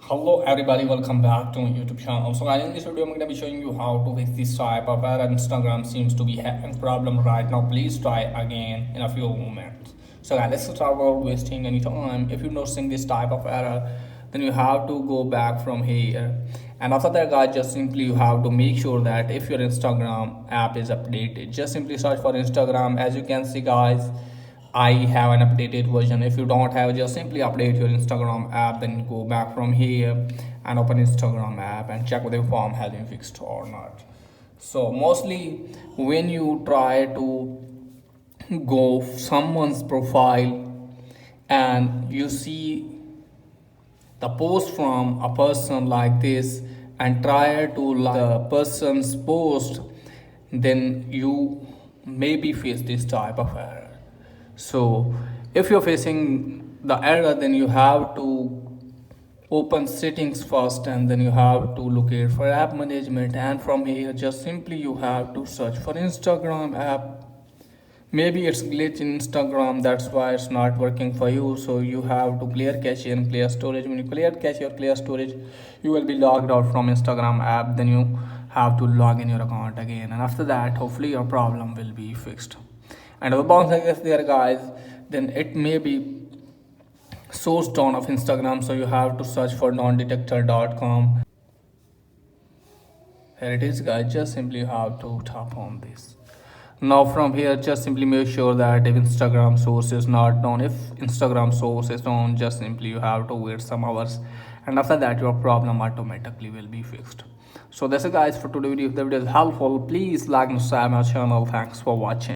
Hello everybody, welcome back to my YouTube channel. So guys, in this video I'm going to be showing you how to fix this type of error. Instagram seems to be having problem right now. Please try again in a few moments. So guys, let's start without wasting any time. If you're noticing this type of error, then you have to go back from here. And after that guys, just simply you have to make sure that if your Instagram app is updated, just simply search for Instagram. As you can see guys, I have an updated version. If you don't have, just simply update your Instagram app, then go back from here and open Instagram app and check whether the form has been fixed or not. So mostly when you try to go someone's profile and you see the post from a person like this and try to like the person's post, then you maybe face this type of error. So if you're facing the error, then you have to open settings first, and then you have to locate for app management, and from here just simply you have to search for Instagram app. Maybe it's glitch in Instagram, that's why it's not working for you. So you have to clear cache and clear storage. When you clear cache or clear storage, you will be logged out from Instagram app. Then you have to log in your account again, and after that hopefully your problem will be fixed. And if the bounce is there guys, then it may be source down of Instagram. So you have to search for nondetector.com. Here it is guys, just simply you have to tap on this. Now from here just simply make sure that if Instagram source is not down, if Instagram source is down, just simply you have to wait some hours, and after that your problem automatically will be fixed. So that's it guys for today's video. If the video is helpful, please like and subscribe my channel. Thanks for watching.